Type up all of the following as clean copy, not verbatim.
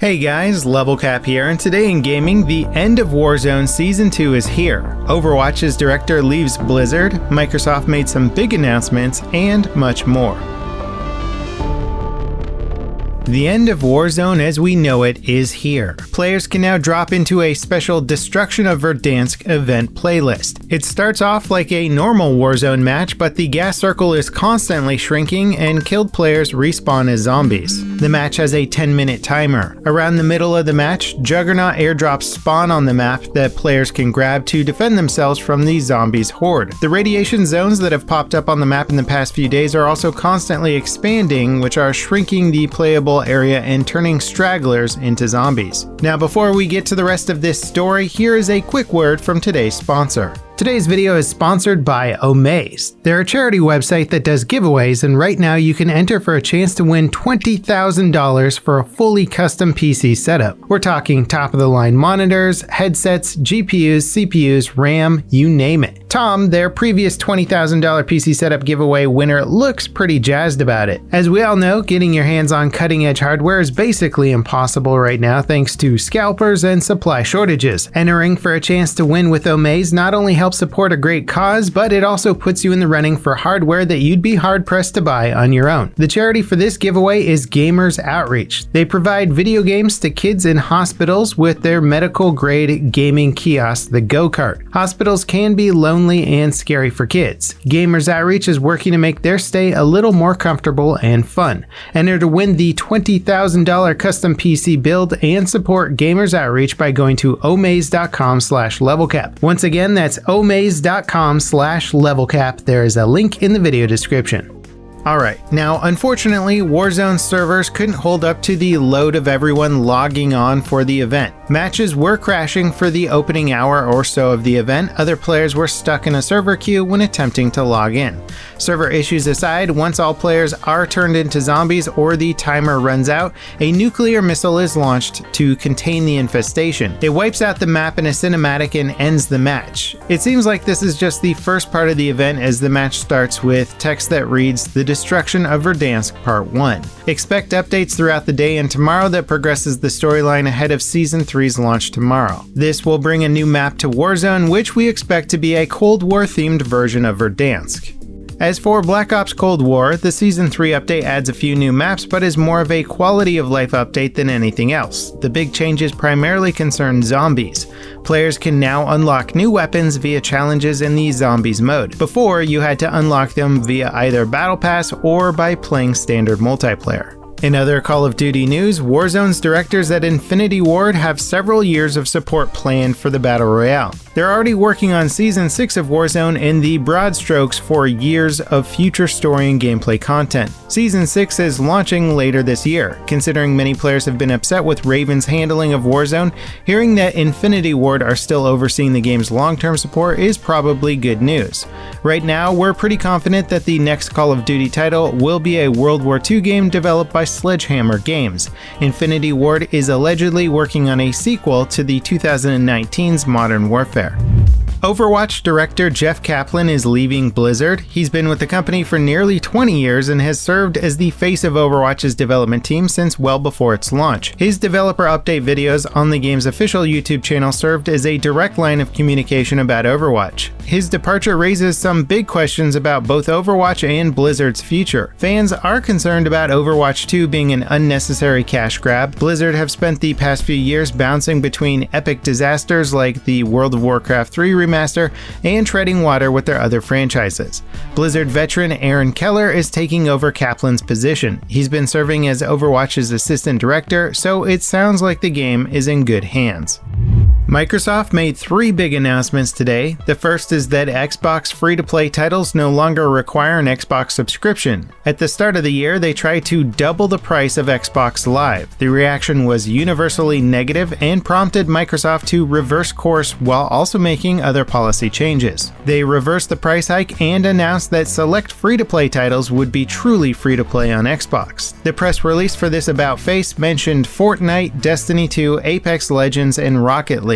Hey guys, LevelCap here, and today in gaming, the end of Warzone Season 2 is here. Overwatch's director leaves Blizzard, Microsoft made some big announcements, and much more. The end of Warzone as we know it is here. Players can now drop into a special Destruction of Verdansk event playlist. It starts off like a normal Warzone match, but the gas circle is constantly shrinking and killed players respawn as zombies. The match has a 10-minute timer. Around the middle of the match, Juggernaut airdrops spawn on the map that players can grab to defend themselves from the zombies' horde. The radiation zones that have popped up on the map in the past few days are also constantly expanding, which are shrinking the playable area and turning stragglers into zombies. Now, before we get to the rest of this story, here is a quick word from today's sponsor. Today's video is sponsored by Omaze. They're a charity website that does giveaways, and right now you can enter for a chance to win $20,000 for a fully custom PC setup. We're talking top-of-the-line monitors, headsets, GPUs, CPUs, RAM, you name it. Tom, their previous $20,000 PC setup giveaway winner, looks pretty jazzed about it. As we all know, getting your hands on cutting-edge hardware is basically impossible right now thanks to scalpers and supply shortages. Entering for a chance to win with Omaze not only helps support a great cause, but it also puts you in the running for hardware that you'd be hard-pressed to buy on your own. The charity for this giveaway is Gamers Outreach. They provide video games to kids in hospitals with their medical-grade gaming kiosk, the Go-Kart. Hospitals can be lonely and scary for kids. Gamers Outreach is working to make their stay a little more comfortable and fun. Enter to win the $20,000 custom PC build and support Gamers Outreach by going to omaze.com/levelcap. Once again, that's omaze.com/levelcap. There is a link in the video description. Alright, now unfortunately Warzone servers couldn't hold up to the load of everyone logging on for the event. Matches were crashing for the opening hour or so of the event. Other players were stuck in a server queue when attempting to log in. Server issues aside, once all players are turned into zombies or the timer runs out, a nuclear missile is launched to contain the infestation. It wipes out the map in a cinematic and ends the match. It seems like this is just the first part of the event, as the match starts with text that reads, "The Destruction of Verdansk Part 1. Expect updates throughout the day and tomorrow that progresses the storyline ahead of Season 3's launch tomorrow. This will bring a new map to Warzone, which we expect to be a Cold War-themed version of Verdansk." As for Black Ops Cold War, the Season 3 update adds a few new maps but is more of a quality of life update than anything else. The big changes primarily concern zombies. Players can now unlock new weapons via challenges in the Zombies mode. Before, you had to unlock them via either Battle Pass or by playing standard multiplayer. In other Call of Duty news, Warzone's directors at Infinity Ward have several years of support planned for the Battle Royale. They're already working on Season 6 of Warzone in the broad strokes for years of future story and gameplay content. Season 6 is launching later this year. Considering many players have been upset with Raven's handling of Warzone, hearing that Infinity Ward are still overseeing the game's long-term support is probably good news. Right now, we're pretty confident that the next Call of Duty title will be a World War II game developed by Sledgehammer Games. Infinity Ward is allegedly working on a sequel to the 2019's Modern Warfare. Overwatch director Jeff Kaplan is leaving Blizzard. He's been with the company for nearly 20 years and has served as the face of Overwatch's development team since well before its launch. His developer update videos on the game's official YouTube channel served as a direct line of communication about Overwatch. His departure raises some big questions about both Overwatch and Blizzard's future. Fans are concerned about Overwatch 2 being an unnecessary cash grab. Blizzard have spent the past few years bouncing between epic disasters like the World of Warcraft 3 remaster and treading water with their other franchises. Blizzard veteran Aaron Keller is taking over Kaplan's position. He's been serving as Overwatch's assistant director, so it sounds like the game is in good hands. Microsoft made 3 big announcements today. The first is that Xbox free-to-play titles no longer require an Xbox subscription. At the start of the year, they tried to double the price of Xbox Live. The reaction was universally negative and prompted Microsoft to reverse course while also making other policy changes. They reversed the price hike and announced that select free-to-play titles would be truly free-to-play on Xbox. The press release for this about-face mentioned Fortnite, Destiny 2, Apex Legends, and Rocket League.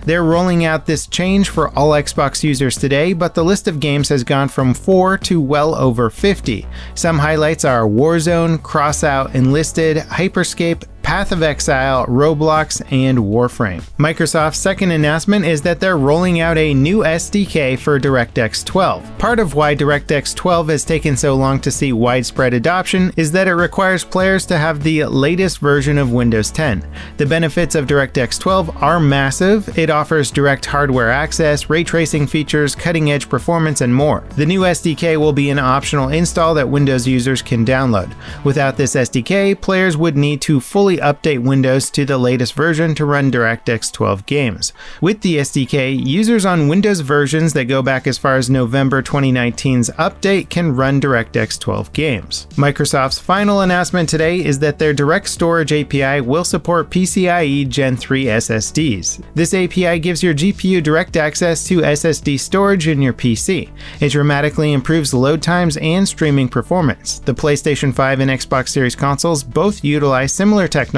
They're rolling out this change for all Xbox users today, but the list of games has gone from 4 to well over 50. Some highlights are Warzone, Crossout, Enlisted, Hyperscape, Path of Exile, Roblox, and Warframe. Microsoft's second announcement is that they're rolling out a new SDK for DirectX 12. Part of why DirectX 12 has taken so long to see widespread adoption is that it requires players to have the latest version of Windows 10. The benefits of DirectX 12 are massive. It offers direct hardware access, ray tracing features, cutting-edge performance, and more. The new SDK will be an optional install that Windows users can download. Without this SDK, players would need to fully update Windows to the latest version to run DirectX 12 games. With the SDK, users on Windows versions that go back as far as November 2019's update can run DirectX 12 games. Microsoft's final announcement today is that their Direct Storage API will support PCIe Gen 3 SSDs. This API gives your GPU direct access to SSD storage in your PC. It dramatically improves load times and streaming performance. The PlayStation 5 and Xbox Series consoles both utilize similar technology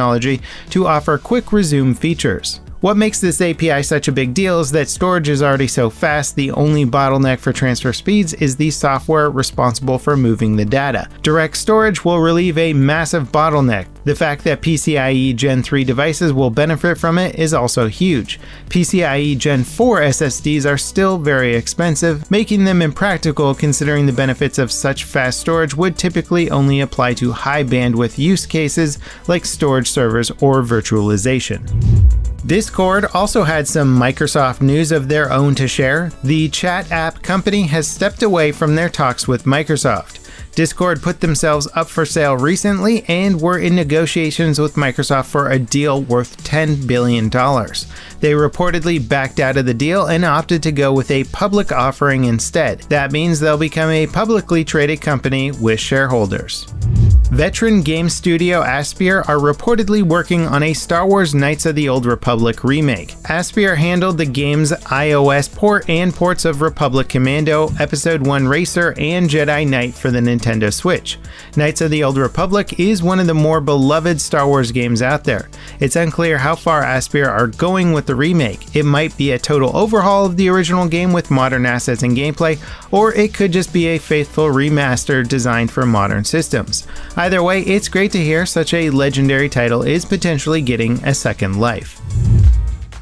to offer quick resume features. What makes this API such a big deal is that storage is already so fast, the only bottleneck for transfer speeds is the software responsible for moving the data. Direct storage will relieve a massive bottleneck. The fact that PCIe Gen 3 devices will benefit from it is also huge. PCIe Gen 4 SSDs are still very expensive, making them impractical considering the benefits of such fast storage would typically only apply to high bandwidth use cases like storage servers or virtualization. Discord also had some Microsoft news of their own to share. The chat app company has stepped away from their talks with Microsoft. Discord put themselves up for sale recently and were in negotiations with Microsoft for a deal worth $10 billion. They reportedly backed out of the deal and opted to go with a public offering instead. That means they'll become a publicly traded company with shareholders. Veteran game studio Aspyr are reportedly working on a Star Wars Knights of the Old Republic remake. Aspyr handled the game's iOS port and ports of Republic Commando, Episode 1 Racer, and Jedi Knight for the Nintendo Switch. Knights of the Old Republic is one of the more beloved Star Wars games out there. It's unclear how far Aspyr are going with the remake. It might be a total overhaul of the original game with modern assets and gameplay, or it could just be a faithful remaster designed for modern systems. Either way, it's great to hear such a legendary title is potentially getting a second life.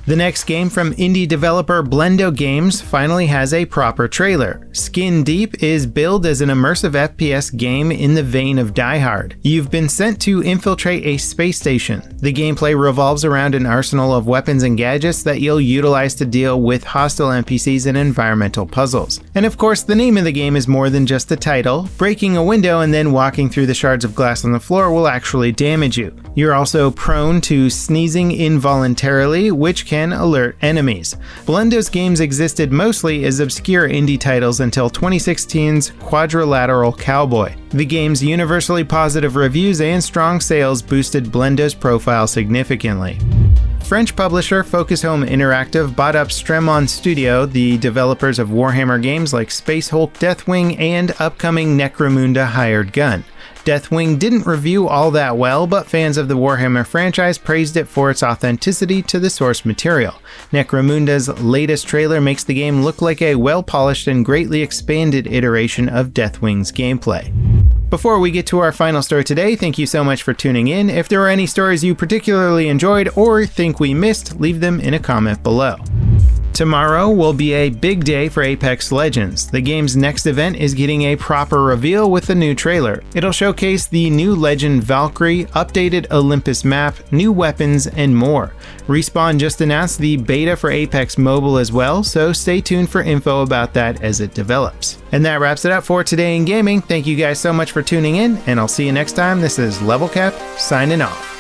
The next game from indie developer Blendo Games finally has a proper trailer. Skin Deep is billed as an immersive FPS game in the vein of Die Hard. You've been sent to infiltrate a space station. The gameplay revolves around an arsenal of weapons and gadgets that you'll utilize to deal with hostile NPCs and environmental puzzles. And of course, the name of the game is more than just the title. Breaking a window and then walking through the shards of glass on the floor will actually damage you. You're also prone to sneezing involuntarily, which can alert enemies. Blendo's games existed mostly as obscure indie titles until 2016's Quadrilateral Cowboy. The game's universally positive reviews and strong sales boosted Blendo's profile significantly. French publisher Focus Home Interactive bought up Stremon Studio, the developers of Warhammer games like Space Hulk, Deathwing, and upcoming Necromunda Hired Gun. Deathwing didn't review all that well, but fans of the Warhammer franchise praised it for its authenticity to the source material. Necromunda's latest trailer makes the game look like a well-polished and greatly expanded iteration of Deathwing's gameplay. Before we get to our final story today, thank you so much for tuning in. If there are any stories you particularly enjoyed or think we missed, leave them in a comment below. Tomorrow will be a big day for Apex Legends. The game's next event is getting a proper reveal with a new trailer. It'll showcase the new Legend Valkyrie, updated Olympus map, new weapons, and more. Respawn just announced the beta for Apex Mobile as well, so stay tuned for info about that as it develops. And that wraps it up for today in gaming. Thank you guys so much for tuning in, and I'll see you next time. This is LevelCap signing off.